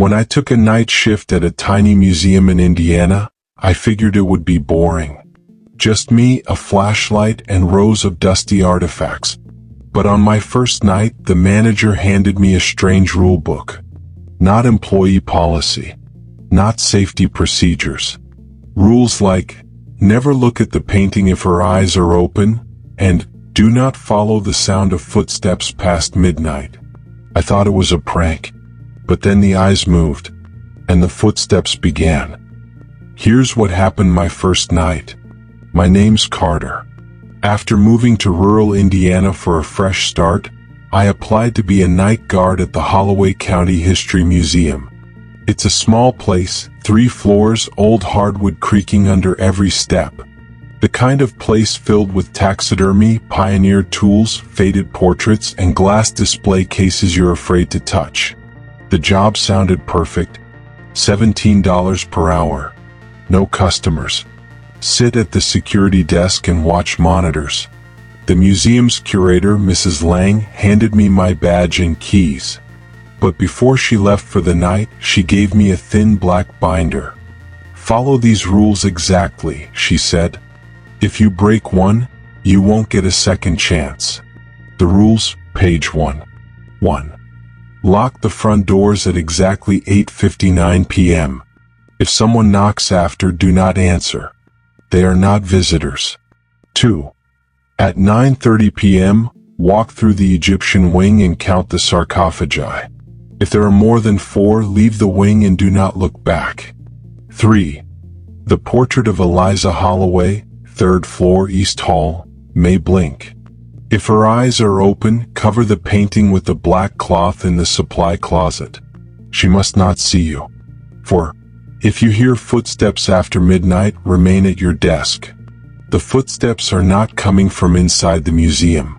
When I took a night shift at a tiny museum in Indiana, I figured it would be boring. Just me, a flashlight, and rows of dusty artifacts. But on my first night, the manager handed me a strange rule book. Not employee policy. Not safety procedures. Rules like, never look at the painting if her eyes are open, and do not follow the sound of footsteps past midnight. I thought it was a prank. But then the eyes moved, and the footsteps began. Here's what happened my first night. My name's Carter. After moving to rural Indiana for a fresh start, I applied to be a night guard at the Holloway County History Museum. It's a small place, 3 floors, old hardwood creaking under every step. The kind of place filled with taxidermy, pioneer tools, faded portraits, and glass display cases you're afraid to touch. The job sounded perfect. $17 per hour. No customers. Sit at the security desk and watch monitors. The museum's curator, Mrs. Lang, handed me my badge and keys. But before she left for the night, she gave me a thin black binder. Follow these rules exactly, she said. If you break one, you won't get a second chance. The rules, page 1. 1. Lock the front doors at exactly 8:59 p.m. If someone knocks after, do not answer. They are not visitors. 2. At 9:30 p.m., walk through the Egyptian wing and count the sarcophagi. If there are more than 4, leave the wing and do not look back. 3. The portrait of Eliza Holloway, 3rd floor East Hall, may blink. If her eyes are open, cover the painting with the black cloth in the supply closet. She must not see you. 4. If you hear footsteps after midnight, remain at your desk. The footsteps are not coming from inside the museum.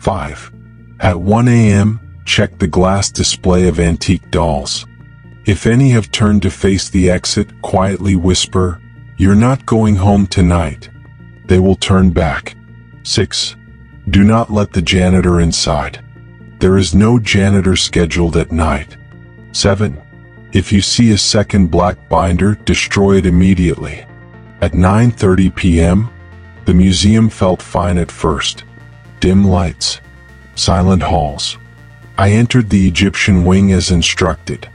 5. At 1 a.m., check the glass display of antique dolls. If any have turned to face the exit, quietly whisper, "You're not going home tonight." They will turn back. 6. Do not let the janitor inside. There is no janitor scheduled at night. 7. If you see a second black binder, destroy it immediately. At 9:30 p.m., the museum felt fine at first. Dim lights. Silent halls. I entered the Egyptian wing as instructed.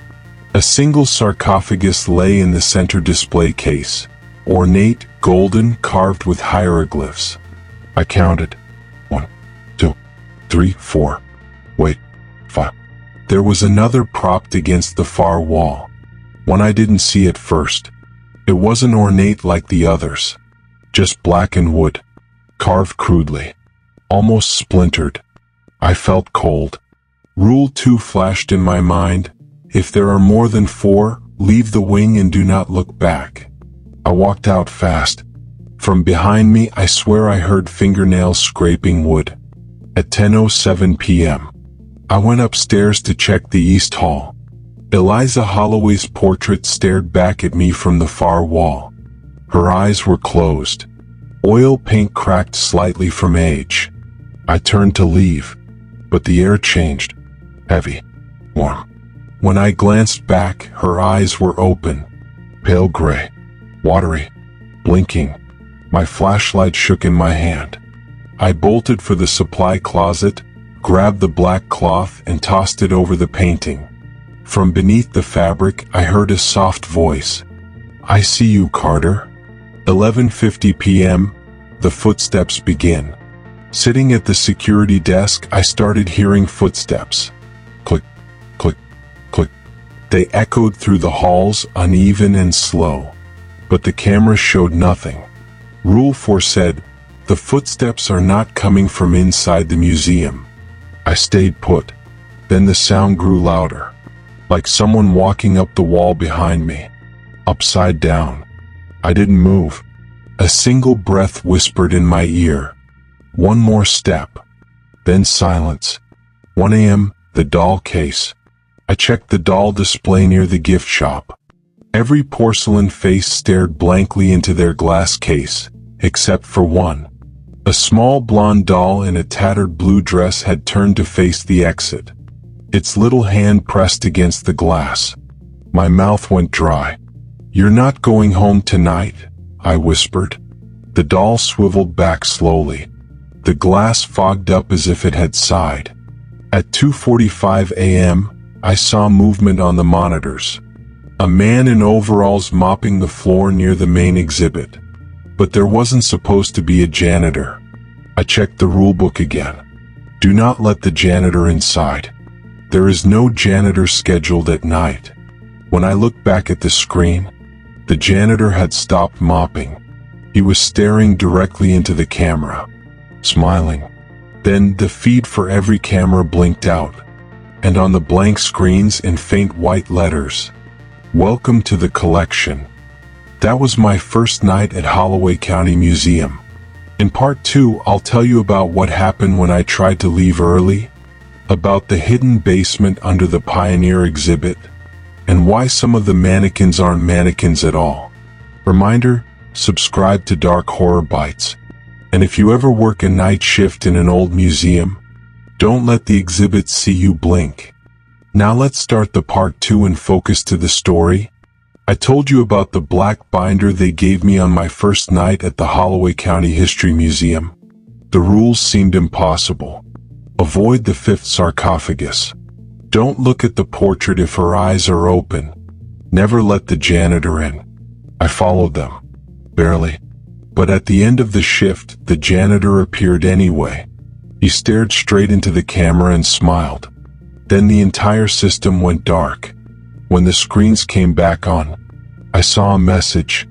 A single sarcophagus lay in the center display case. Ornate, golden, carved with hieroglyphs. I counted. 1, 2, 3, 4. Wait. 5. There was another propped against the far wall. One I didn't see at first. It wasn't ornate like the others. Just blackened wood. Carved crudely. Almost splintered. I felt cold. Rule 2 flashed in my mind. If there are more than 4, leave the wing and do not look back. I walked out fast. From behind me, I swear I heard fingernails scraping wood. At 10:07 p.m., I went upstairs to check the East Hall. Eliza Holloway's portrait stared back at me from the far wall. Her eyes were closed. Oil paint cracked slightly from age. I turned to leave, but the air changed. Heavy. Warm. When I glanced back, her eyes were open. Pale gray. Watery. Blinking. My flashlight shook in my hand. I bolted for the supply closet, grabbed the black cloth and tossed it over the painting. From beneath the fabric, I heard a soft voice. "I see you, Carter." 11:50 p.m., the footsteps begin. Sitting at the security desk, I started hearing footsteps. Click, click, click. They echoed through the halls, uneven and slow. But the camera showed nothing. Rule 4 said, the footsteps are not coming from inside the museum. I stayed put. Then the sound grew louder. Like someone walking up the wall behind me. Upside down. I didn't move. A single breath whispered in my ear. One more step. Then silence. 1 a.m., the doll case. I checked the doll display near the gift shop. Every porcelain face stared blankly into their glass case, except for one. A small blonde doll in a tattered blue dress had turned to face the exit. Its little hand pressed against the glass. My mouth went dry. "You're not going home tonight?" I whispered. The doll swiveled back slowly. The glass fogged up as if it had sighed. At 2:45 a.m., I saw movement on the monitors. A man in overalls mopping the floor near the main exhibit. But there wasn't supposed to be a janitor. I checked the rulebook again. Do not let the janitor inside. There is no janitor scheduled at night. When I looked back at the screen, the janitor had stopped mopping. He was staring directly into the camera, smiling. Then the feed for every camera blinked out, and on the blank screens in faint white letters, "Welcome to the collection." That was my first night at Holloway County Museum. In part 2, I'll tell you about what happened when I tried to leave early, about the hidden basement under the Pioneer exhibit, and why some of the mannequins aren't mannequins at all. Reminder, subscribe to Dark Horror Bytes. And if you ever work a night shift in an old museum, don't let the exhibits see you blink. Now let's start the part 2 and focus to the story. I told you about the black binder they gave me on my first night at the Holloway County History Museum. The rules seemed impossible. Avoid the 5th sarcophagus. Don't look at the portrait if her eyes are open. Never let the janitor in. I followed them. Barely. But at the end of the shift, the janitor appeared anyway. He stared straight into the camera and smiled. Then the entire system went dark. When the screens came back on, I saw a message,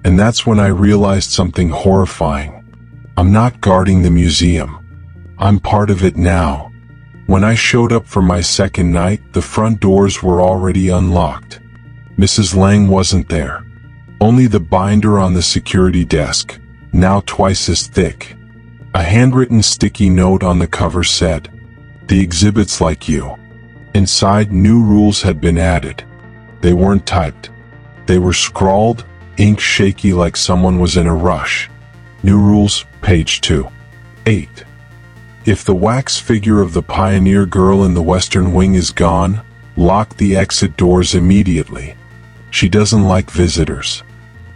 and that's when I realized something horrifying. I'm not guarding the museum. I'm part of it now. When I showed up for my second night, the front doors were already unlocked. Mrs. Lang wasn't there. Only the binder on the security desk, now twice as thick. A handwritten sticky note on the cover said, "The exhibit's like you." Inside, new rules had been added. They weren't typed. They were scrawled, ink shaky like someone was in a rush. New rules, page 2. 8. If the wax figure of the pioneer girl in the western wing is gone, lock the exit doors immediately. She doesn't like visitors.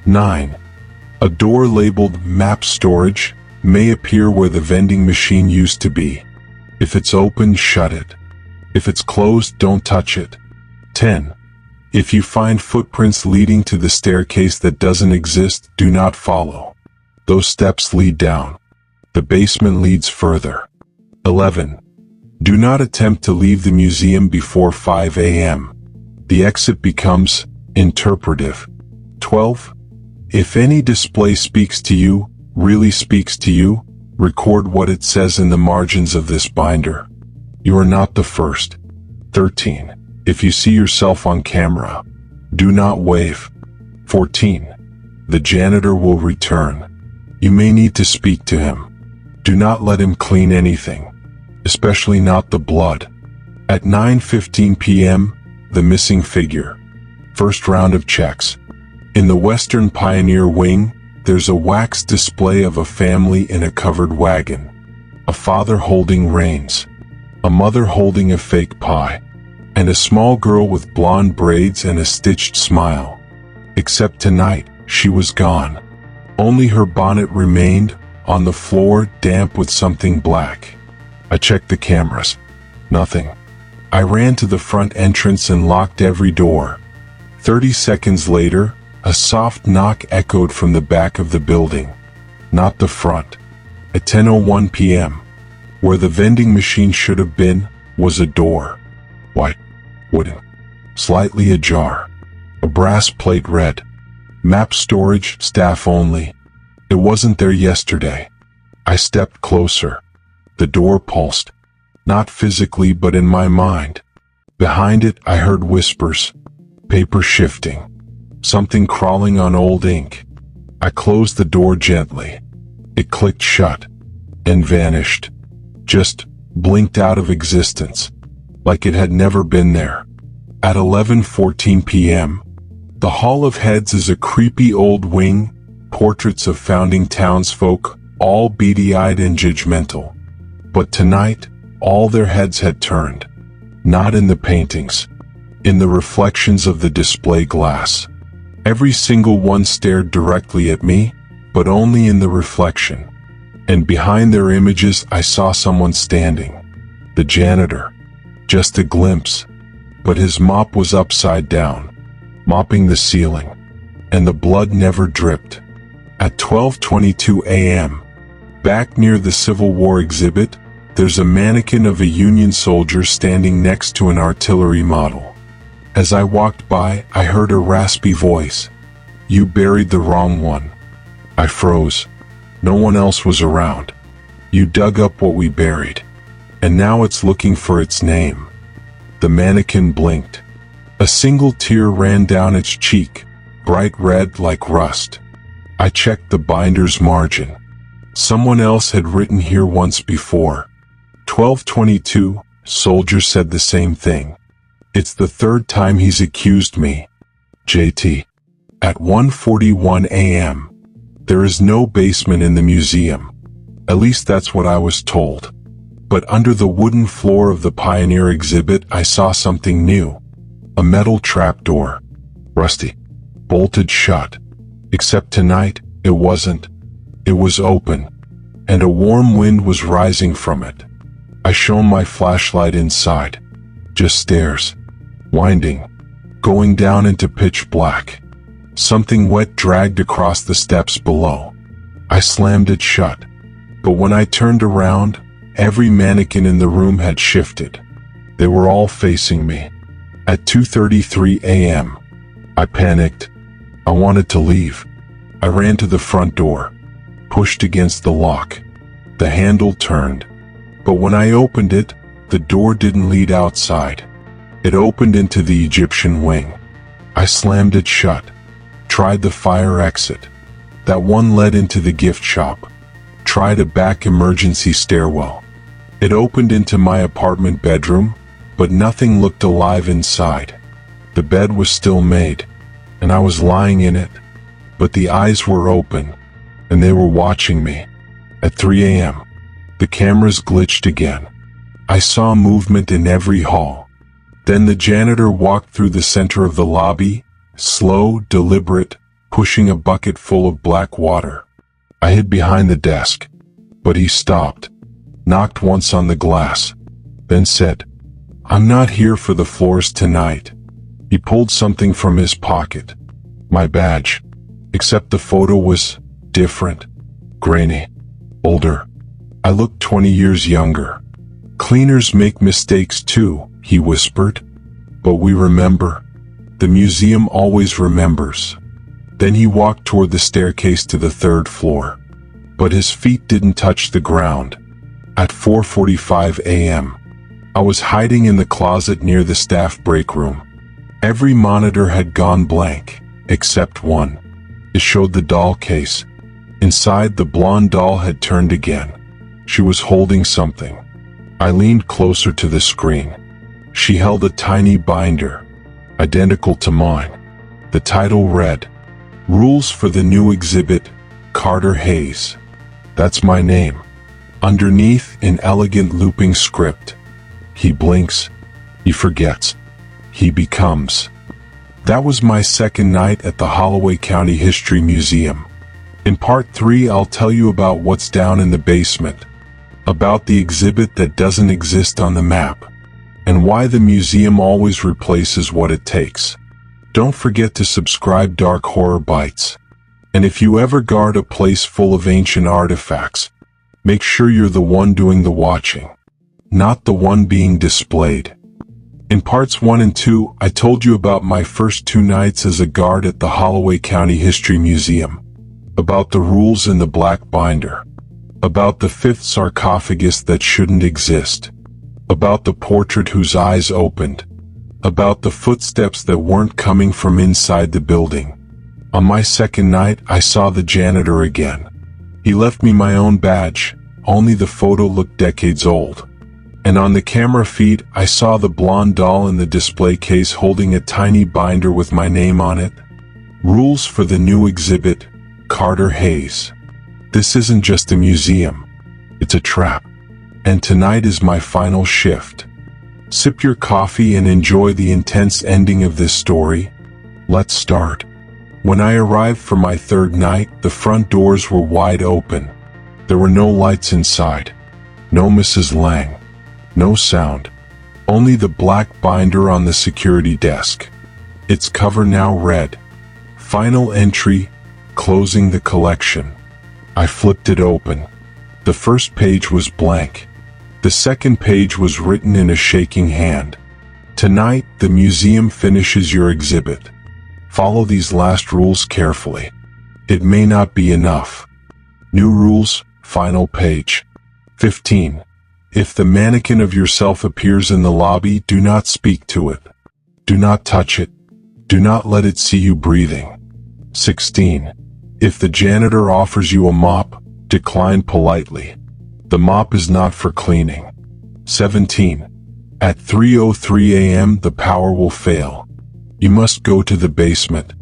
9. A door labeled map storage may appear where the vending machine used to be. If it's open, shut it. If it's closed, don't touch it. 10. If you find footprints leading to the staircase that doesn't exist, do not follow. Those steps lead down. The basement leads further. 11. Do not attempt to leave the museum before 5 a.m. The exit becomes interpretive. 12. If any display speaks to you, really speaks to you, record what it says in the margins of this binder. You are not the first. 13. If you see yourself on camera, do not wave. 14. The janitor will return. You may need to speak to him. Do not let him clean anything, especially not the blood. At 9:15 p.m., the missing figure. First round of checks. In the Western Pioneer Wing, there's a wax display of a family in a covered wagon. A father holding reins. A mother holding a fake pie. And a small girl with blonde braids and a stitched smile. Except tonight, she was gone. Only her bonnet remained, on the floor, damp with something black. I checked the cameras. Nothing. I ran to the front entrance and locked every door. 30 seconds later, a soft knock echoed from the back of the building. Not the front. At 10:01 p.m., where the vending machine should have been, was a door. White. Wooden. Slightly ajar. A brass plate read, "Map storage, staff only." It wasn't there yesterday. I stepped closer. The door pulsed. Not physically, but in my mind. Behind it, I heard whispers. Paper shifting. Something crawling on old ink. I closed the door gently. It clicked shut. And vanished. Just blinked out of existence. Like it had never been there. At 11:14 p.m., the Hall of Heads is a creepy old wing, portraits of founding townsfolk, all beady-eyed and judgmental. But tonight, all their heads had turned. Not in the paintings. in the reflections of the display glass. Every single one stared directly at me, but only in the reflection. And behind their images I saw someone standing. The janitor. Just a glimpse. But his mop was upside down, mopping the ceiling. And the blood never dripped. At 12:22 a.m., back near the Civil War exhibit, there's a mannequin of a Union soldier standing next to an artillery model. As I walked by, I heard a raspy voice. "You buried the wrong one." I froze. No one else was around. "You dug up what we buried. And now it's looking for its name." The mannequin blinked. A single tear ran down its cheek, bright red like rust. I checked the binder's margin. Someone else had written here once before. 1222, soldier said the same thing. It's the third time he's accused me. JT. At 1:41 a.m. There is no basement in the museum. At least that's what I was told. But under the wooden floor of the Pioneer exhibit I saw something new. A metal trapdoor. Rusty. Bolted shut. Except tonight, it wasn't. It was open. And a warm wind was rising from it. I shone my flashlight inside. Just stairs. Winding. Going down into pitch black. Something wet dragged across the steps below. I slammed it shut. But when I turned around, every mannequin in the room had shifted. They were all facing me. At 2:33 a.m., I panicked. I wanted to leave. I ran to the front door, pushed against the lock. The handle turned. But when I opened it, the door didn't lead outside. It opened into the Egyptian wing. I slammed it shut. Tried the fire exit. That one led into the gift shop. Tried a back emergency stairwell. It opened into my apartment bedroom, but nothing looked alive inside. The bed was still made, and I was lying in it, but the eyes were open, and they were watching me. At 3 a.m., the cameras glitched again. I saw movement in every hall. Then the janitor walked through the center of the lobby, slow, deliberate, pushing a bucket full of black water. I hid behind the desk, but he stopped, knocked once on the glass, then said, "I'm not here for the floors tonight." He pulled something from his pocket. My badge. Except the photo was different. Grainy. Older. I looked 20 years younger. "Cleaners make mistakes too," he whispered. "But we remember. The museum always remembers." Then he walked toward the staircase to the third floor. But his feet didn't touch the ground. At 4:45 a.m., I was hiding in the closet near the staff break room. Every monitor had gone blank, except one. It showed the doll case. Inside, the blonde doll had turned again. She was holding something. I leaned closer to the screen. She held a tiny binder, identical to mine. The title read, "Rules for the New Exhibit, Carter Hayes." That's my name. Underneath, in elegant looping script, "He blinks, he forgets, he becomes." That was my second night at the Holloway County History Museum. In part 3, I'll tell you about what's down in the basement, about the exhibit that doesn't exist on the map, and why the museum always replaces what it takes. Don't forget to subscribe Dark Horror Bytes. And if you ever guard a place full of ancient artifacts, make sure you're the one doing the watching, not the one being displayed. In parts 1 and 2, I told you about my first 2 nights as a guard at the Holloway County History Museum, about the rules in the black binder, about the 5th sarcophagus that shouldn't exist, about the portrait whose eyes opened, about the footsteps that weren't coming from inside the building. On my second night, I saw the janitor again. He left me my own badge, only the photo looked decades old. And on the camera feed, I saw the blonde doll in the display case holding a tiny binder with my name on it. Rules for the New Exhibit, Carter Hayes. This isn't just a museum. It's a trap. And tonight is my final shift. Sip your coffee and enjoy the intense ending of this story. Let's start. When I arrived for my third night, the front doors were wide open. There were no lights inside. No Mrs. Lang. No sound. Only the black binder on the security desk. Its cover now read, "Final entry, closing the collection." I flipped it open. The first page was blank. The second page was written in a shaking hand. "Tonight, the museum finishes your exhibit. Follow these last rules carefully. It may not be enough. New rules, final page. 15. If the mannequin of yourself appears in the lobby, do not speak to it. Do not touch it. Do not let it see you breathing. 16. If the janitor offers you a mop, decline politely. The mop is not for cleaning. 17. At 3:03 a.m. the power will fail. You must go to the basement.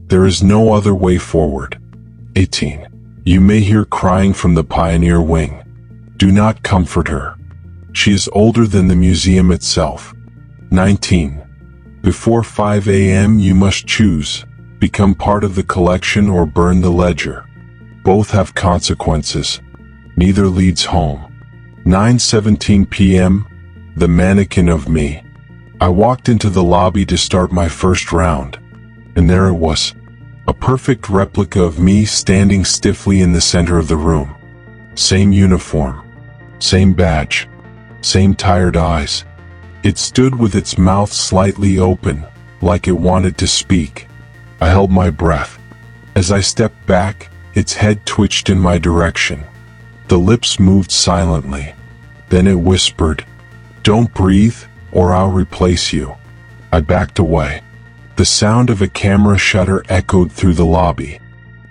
There is no other way forward. 18. You may hear crying from the pioneer wing. Do not comfort her. She is older than the museum itself. 19. Before 5 a.m. you must choose. Become part of the collection or burn the ledger. Both have consequences. Neither leads home. 9:17 p.m. The mannequin of me. I walked into the lobby to start my first round. And there it was. A perfect replica of me standing stiffly in the center of the room. Same uniform. Same badge. Same tired eyes. It stood with its mouth slightly open, like it wanted to speak. I held my breath. As I stepped back, its head twitched in my direction. The lips moved silently. Then it whispered, "Don't breathe, or I'll replace you." I backed away. The sound of a camera shutter echoed through the lobby.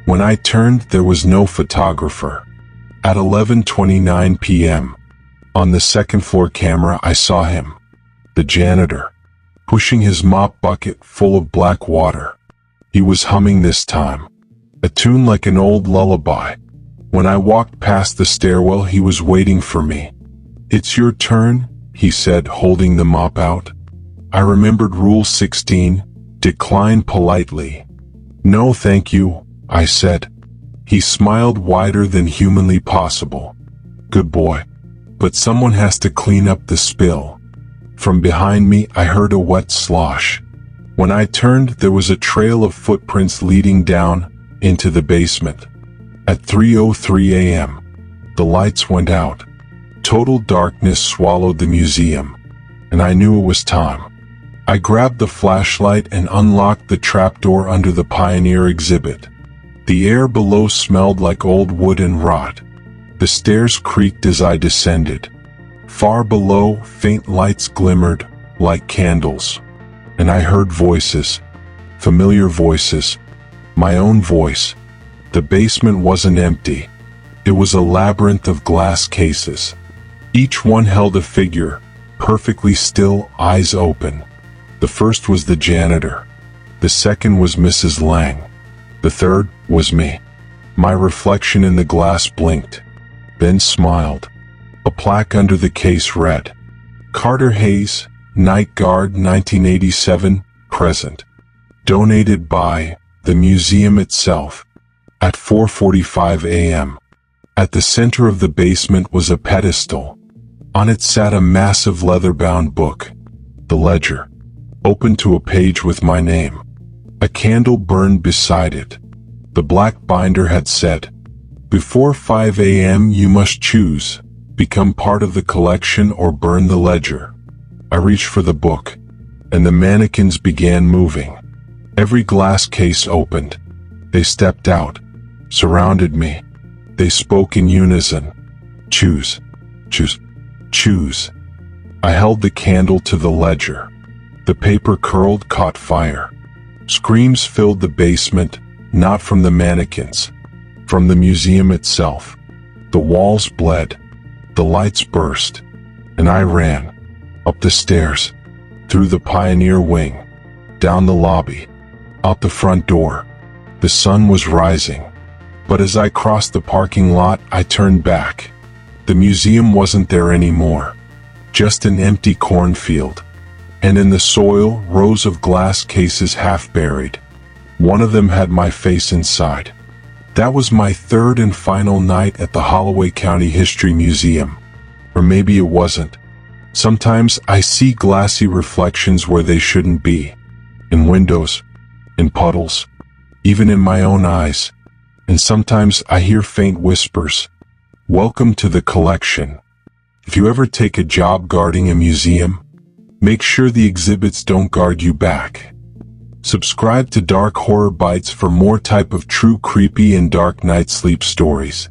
When I turned, there was no photographer. At 11:29 p.m., on the second floor camera, I saw him, the janitor, pushing his mop bucket full of black water. He was humming this time, a tune like an old lullaby. When I walked past the stairwell, he was waiting for me. "It's your turn," he said, holding the mop out. I remembered Rule 16, decline politely. "No thank you," I said. He smiled wider than humanly possible. "Good boy. But someone has to clean up the spill." From behind me, I heard a wet slosh. When I turned, there was a trail of footprints leading down into the basement. At 3:03 a.m., the lights went out. Total darkness swallowed the museum, and I knew it was time. I grabbed the flashlight and unlocked the trapdoor under the Pioneer exhibit. The air below smelled like old wood and rot. The stairs creaked as I descended. Far below, faint lights glimmered like candles, and I heard voices, familiar voices, my own voice. The basement wasn't empty. It was a labyrinth of glass cases. Each one held a figure, perfectly still, eyes open. The first was the janitor. The second was Mrs. Lang. The third was me. My reflection in the glass blinked, then smiled. A plaque under the case read, "Carter Hayes, Night Guard 1987, present. Donated by the museum itself." At 4:45 a.m., at the center of the basement was a pedestal. On it sat a massive leather-bound book, the ledger, open to a page with my name. A candle burned beside it. The black binder had said, "Before 5 a.m. you must choose, become part of the collection or burn the ledger." I reached for the book, and the mannequins began moving. Every glass case opened. They stepped out, surrounded me. They spoke in unison. "Choose, choose, choose." I held the candle to the ledger. The paper curled, caught fire. Screams filled the basement, not from the mannequins, from the museum itself. The walls bled. The lights burst. And I ran. Up the stairs. Through the Pioneer wing. Down the lobby. Out the front door. The sun was rising. But as I crossed the parking lot, I turned back. The museum wasn't there anymore. just an empty cornfield. And in the soil, rows of glass cases half buried. One of them had my face inside. That was my third and final night at the Holloway County History Museum. Or maybe it wasn't. Sometimes I see glassy reflections where they shouldn't be. In windows, in puddles, even in my own eyes. And sometimes I hear faint whispers. Welcome to the collection. If you ever take a job guarding a museum, make sure the exhibits don't guard you back. Subscribe to Dark Horror Bytes for more type of true creepy and dark night sleep stories.